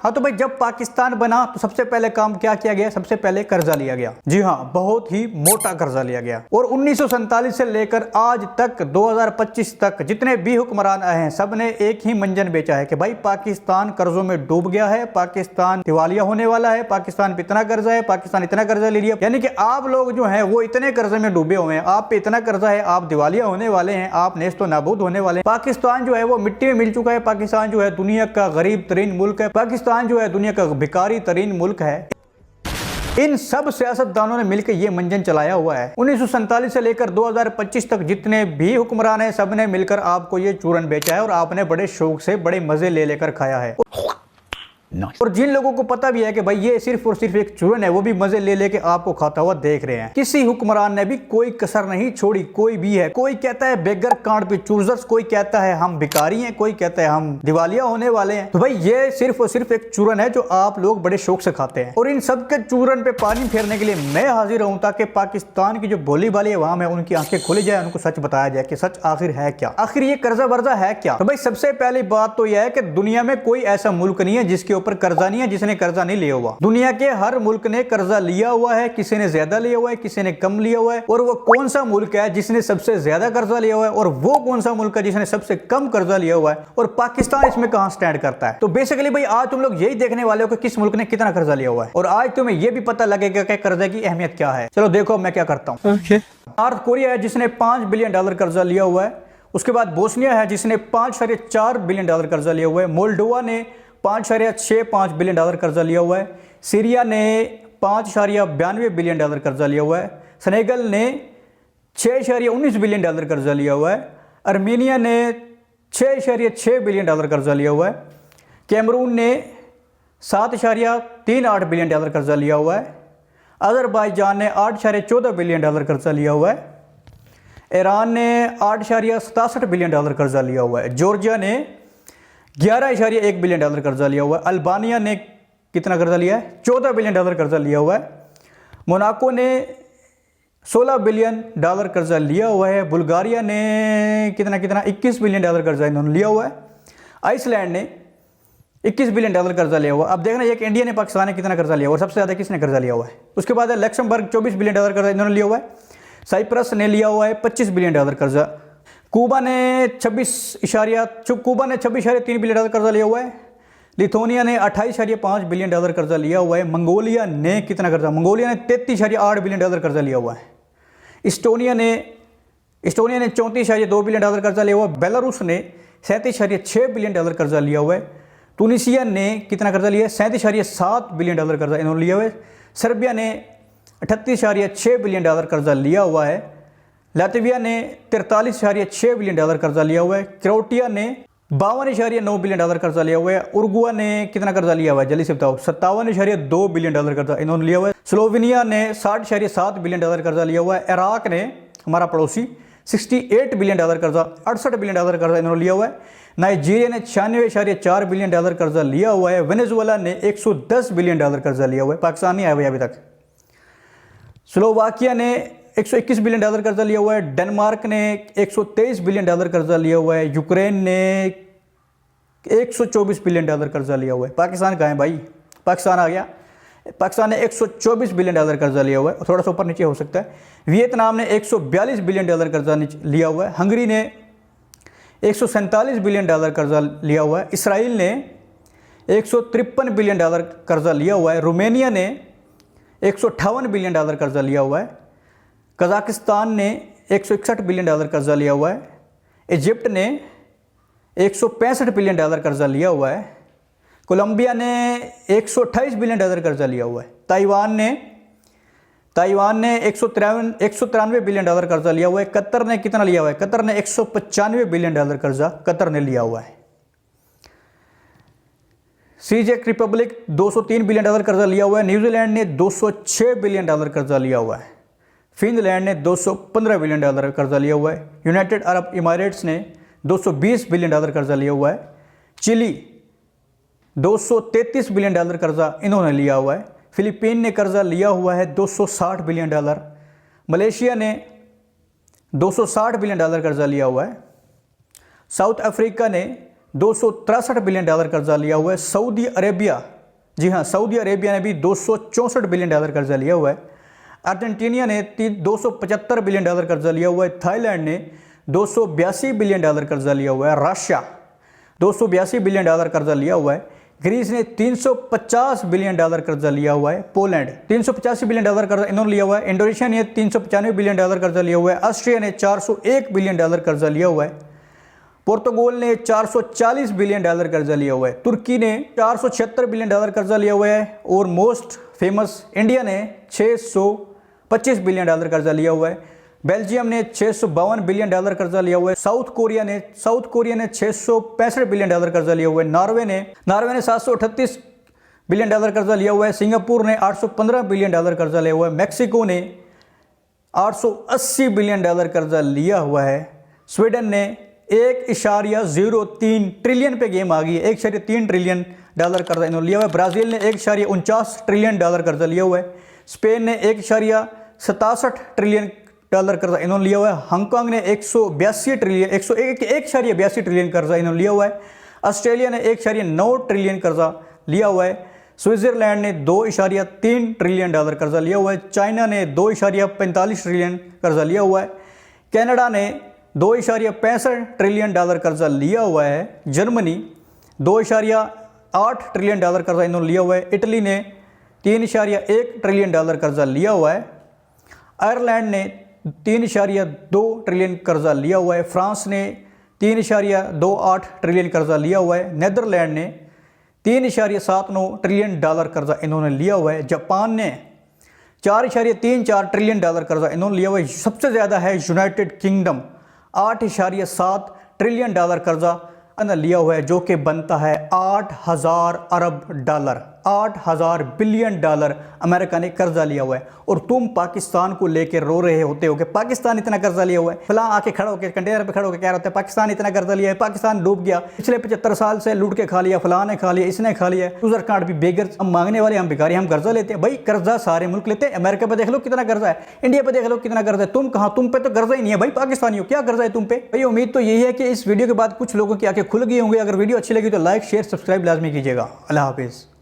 हाँ तो भाई जब पाकिस्तान बना तो सबसे पहले काम क्या किया गया? सबसे पहले कर्जा लिया गया। जी हाँ, बहुत ही मोटा कर्जा लिया गया। और 1947 से लेकर आज तक 2025 तक जितने भी हुक्मरान आए हैं सबने एक ही मंजन बेचा है कि भाई पाकिस्तान कर्जों में डूब गया है, पाकिस्तान दिवालिया होने वाला है, पाकिस्तान पे इतना कर्जा है, पाकिस्तान इतना कर्जा ले लिया। यानी कि आप लोग जो है वो इतने कर्जे में डूबे हुए हैं, आप पे इतना कर्जा है, आप दिवालिया होने वाले हैं, आप नेस्तो नाबूद होने वाले हैं। पाकिस्तान जो है वो मिट्टी में मिल चुका है। पाकिस्तान जो है दुनिया का गरीब तरीन मुल्क है। पाकिस्तान जो है दुनिया का भिखारी तरीन मुल्क है। इन सब सियासतदानों ने मिलकर ये मंजन चलाया हुआ है। 1947 से लेकर 2025 तक जितने भी हुक्मरान हैं सबने मिलकर आपको ये चूरन बेचा है और आपने बड़े शौक से बड़े मजे ले लेकर खाया है। और जिन लोगों को पता भी है कि भाई ये सिर्फ और सिर्फ एक चूरन है, वो भी मजे ले लेके आपको खाता हुआ देख रहे हैं। किसी हुक्मरान ने भी कोई कसर नहीं छोड़ी, कोई भी है। कोई कहता है बेगर कांड पे चूजर्स, कोई कहता है हम भिखारी हैं, कोई कहता है हम दिवालिया होने वाले हैं। तो भाई ये सिर्फ और सिर्फ एक चूरन है जो आप लोग बड़े शौक से खाते हैं। और इन सब के चूरन पे पानी फेरने के लिए मैं हाजिर हूं ताकि पाकिस्तान की जो बोली बाली अवाम है उनकी आंखें खोली जाए, उनको सच बताया जाए कि सच आखिर है क्या, आखिर ये कर्जा वर्जा है क्या। तो भाई सबसे पहली बात तो यह है कि दुनिया में कोई ऐसा मुल्क नहीं है जिसके ऊपर कर्जा नहीं है, जिसने कर्जा नहीं लिया हुआ। दुनिया के हर मुल्क ने कर्जा लिया हुआ है, किसी ने ज्यादा लिया हुआ है, किसी ने कम लिया हुआ है। और वो कौन सा मुल्क है जिसने सबसे ज्यादा कर्जा लिया हुआ है और वो कौन सा मुल्क है जिसने सबसे कम कर्जा लिया हुआ है, और पाकिस्तान इसमें कहां स्टैंड करता है। तो बेसिकली भाई आज तुम लोग यही देखने वाले हो कि किस मुल्क ने कितना कर्जा लिया हुआ है, और आज तुम्हें यह भी पता लगेगा कि कर्जे की अहमियत क्या है। चलो देखो मैं क्या करता हूं। नॉर्थ कोरिया है जिसने $5 बिलियन कर्जा लिया हुआ है। उसके बाद बोस्निया है जिसने $5.4 बिलियन कर्जा लिया हुआ है। मोल्डोवा ने $5.65 बिलियन कर्जा लिया हुआ है। सीरिया ने $5.92 बिलियन कर्जा लिया हुआ है। सेनेगल ने $6.19 बिलियन कर्जा लिया हुआ है। आर्मेनिया ने $6.6 बिलियन कर्जा लिया हुआ है। कैमरून ने $7.38 बिलियन कर्जा लिया हुआ है। अजरबैजान ने $8.14 बिलियन कर्जा लिया हुआ है। ईरान ने $8.67 बिलियन कर्जा लिया हुआ है। जॉर्जिया ने $11.1 बिलियन कर्जा लिया हुआ है। अल्बानिया ने कितना कर्जा लिया है? $14 बिलियन कर्जा लिया हुआ है। मोनाको ने $16 बिलियन कर्जा लिया हुआ है। बुल्गारिया ने कितना 21 बिलियन कर्जा इन्होंने लिया हुआ है। आइसलैंड ने 21 बिलियन कर्जा लिया हुआ है। अब देखना एक इंडिया ने पाकिस्तान ने कितना कर्जा लिया हुआ है, सबसे ज्यादा किसने कर्जा लिया हुआ है। उसके बाद लक्समबर्ग 24 बिलियन कर्जा इन्होंने लिया हुआ है। साइप्रस ने लिया हुआ है 25 बिलियन कर्जा। कुबा ने 26.3 बिलियन कर्जा लिया हुआ है। लिथुआनिया ने 28.5 बिलियन कर्जा लिया हुआ है। मंगोलिया ने कितना कर्जा? मंगोलिया ने 33.8 बिलियन कर्जा लिया हुआ है। एस्टोनिया ने 34.2 बिलियन कर्जा लिया हुआ है। बेलारूस ने 37.6 बिलियन कर्जा लिया हुआ है। टूनिसिया ने कितना कर्जा लिया है? 37.7 बिलियन कर्जा इन्होंने लिया हुआ है। सर्बिया ने 38.6 बिलियन कर्जा लिया हुआ है। लातविया ने 43.6 बिलियन कर्जा लिया हुआ है। क्रोएशिया ने 52.9 बिलियन कर्जा लिया हुआ है। उरुग्वे ने कितना कर्जा लिया हुआ है जल्दी से बताओ? 57.2 बिलियन कर्जा इन्होंने लिया हुआ है। स्लोवेनिया ने 60.7 बिलियन कर्जा लिया हुआ है। इराक ने हमारा पड़ोसी 68 बिलियन कर्जा 68 बिलियन कर्जा इन्होंने लिया हुआ है। नाइजीरिया ने 96.4 बिलियन कर्जा लिया हुआ है। वेनेजुएला ने 110 बिलियन कर्जा लिया हुआ है। पाकिस्तान नहीं आया भाई अभी तक। स्लोवाकिया ने 121 बिलियन कर्जा लिया हुआ है। डेनमार्क ने 123 बिलियन कर्जा लिया हुआ है। यूक्रेन ने 124 बिलियन कर्जा लिया हुआ है। पाकिस्तान कहाँ है भाई? पाकिस्तान आ गया। पाकिस्तान ने 124 बिलियन कर्जा लिया हुआ है, थोड़ा सा ऊपर नीचे हो सकता है। वियतनाम ने 142 बिलियन कर्जा लिया हुआ है। हंगरी ने 147 बिलियन कर्जा लिया हुआ है। इसराइल ने 153 बिलियन कर्जा लिया हुआ है। रोमेनिया ने 158 बिलियन कर्जा लिया हुआ है। कजाकिस्तान ने 161 बिलियन कर्जा लिया हुआ है। इजिप्ट ने 165 बिलियन कर्जा लिया हुआ है। कोलंबिया ने 128 बिलियन कर्जा लिया हुआ है। ताइवान ने 193 बिलियन कर्जा लिया हुआ है। कतर ने कितना लिया हुआ है? कतर ने 195 बिलियन कर्जा कतर ने लिया हुआ है। चेक रिपब्लिक 203 बिलियन कर्जा लिया हुआ है। न्यूजीलैंड ने 206 बिलियन कर्जा लिया हुआ है। फिनलैंड ने 215 बिलियन कर्जा लिया हुआ है। यूनाइटेड अरब इमारेट्स ने 220 बिलियन कर्जा लिया हुआ है। चिली 233 बिलियन कर्जा इन्होंने लिया हुआ है। फिलीपीन ने कर्जा लिया हुआ है 260 बिलियन। मलेशिया ने 260 बिलियन कर्जा लिया हुआ है। साउथ अफ्रीका ने $263 बिलियन कर्जा लिया हुआ है। सऊदी अरेबिया, जी हाँ, सऊदी अरेबिया ने भी $264 बिलियन कर्जा लिया हुआ है। अर्जेंटीना ने 275 बिलियन कर्जा लिया हुआ है। थाईलैंड ने 282 बिलियन कर्जा लिया हुआ है। रशिया 282 बिलियन कर्जा लिया हुआ है। ग्रीस ने 350 बिलियन कर्जा लिया हुआ है। पोलैंड 385 बिलियन कर्जा इन्होंने लिया हुआ है। इंडोनेशिया ने 395 बिलियन कर्जा लिया हुआ है। ऑस्ट्रिया ने 401 बिलियन कर्जा लिया हुआ है। पोर्तुगाल ने 440 बिलियन कर्जा लिया हुआ है। तुर्की ने 476 बिलियन कर्जा लिया हुआ है। और मोस्ट फेमस इंडिया ने 625 बिलियन कर्जा लिया हुआ है। बेल्जियम ने 652 बिलियन कर्जा लिया हुआ है। साउथ कोरिया ने 665 बिलियन कर्जा लिया हुआ है। नॉर्वे ने 738 बिलियन कर्जा लिया हुआ है। सिंगापुर ने 815 बिलियन कर्जा लिया हुआ है। मैक्सिको ने 880 बिलियन कर्जा लिया हुआ है। स्वीडन ने 1.03 ट्रिलियन पे गेम आ गई है, 1.3 ट्रिलियन कर्जा इन्होंने लिया हुआ है। ब्राज़ील ने 1.49 ट्रिलियन कर्जा लिया हुआ है। स्पेन ने 1.67 ट्रिलियन कर्जा इन्होंने लिया हुआ है। हांगकांग ने 182 ट्रिलियन कर्जा इन्होंने लिया हुआ है। ऑस्ट्रेलिया ने 1.9 ट्रिलियन कर्जा लिया हुआ है। स्विट्जरलैंड ने 2.3 ट्रिलियन कर्जा लिया हुआ है। चाइना ने 2.45 ट्रिलियन कर्जा लिया हुआ है। कनाडा ने 2.65 ट्रिलियन कर्जा लिया हुआ है। जर्मनी 2.8 ट्रिलियन कर्जा इन्होंने लिया हुआ है। इटली ने 3.1 ट्रिलियन कर्जा लिया हुआ है। आयरलैंड ने 3.2 ट्रिलियन कर्जा लिया हुआ है। फ्रांस ने 3.28 ट्रिलियन कर्जा लिया हुआ है। नीदरलैंड ने 3.79 ट्रिलियन कर्जा इन्होंने लिया हुआ है। जापान ने 4.34 ट्रिलियन कर्जा इन्होंने लिया हुआ है। सबसे ज़्यादा है यूनाइटेड किंगडम, 8.7 ट्रिलियन कर्जा लिया हुआ है, जो कि बनता है 8,000 अरब डॉलर, 8,000 बिलियन डॉलर अमेरिका ने कर्जा लिया हुआ है। और तुम पाकिस्तान को लेकर रो रहे होते हो कि पाकिस्तान इतना कर्जा लिया हुआ है। फला आके खड़ा होकर कंटेनर पे खड़ा होकर कह रहे हैं पाकिस्तान इतना कर्जा लिया है, पाकिस्तान डूब गया, पिछले 75 साल से लूट के खा लिया, फला ने खा लिया, इसने खा लिया। यूजर कार्ड भी बेगर, हम मांगने वाले, हम भिखारी, हम कर्जा लेते हैं। भाई कर्जा सारे मुल्क लेते हैं। अमेरिका पे देख लो कितना कर्जा है, इंडिया पे देख लो कितना कर्जा है। तुम कहाँ, तुम पे तो कर्जा ही नहीं है भाई, पाकिस्तानियों क्या कर्जा है तुम पे। भाई उम्मीद तो यही है कि इस वीडियो के बाद कुछ लोगों की आंखें खुल गई होंगी। अगर वीडियो अच्छी लगी तो लाइक, शेयर, सब्सक्राइब लाजमी कीजिएगा। अल्लाह हाफिज़।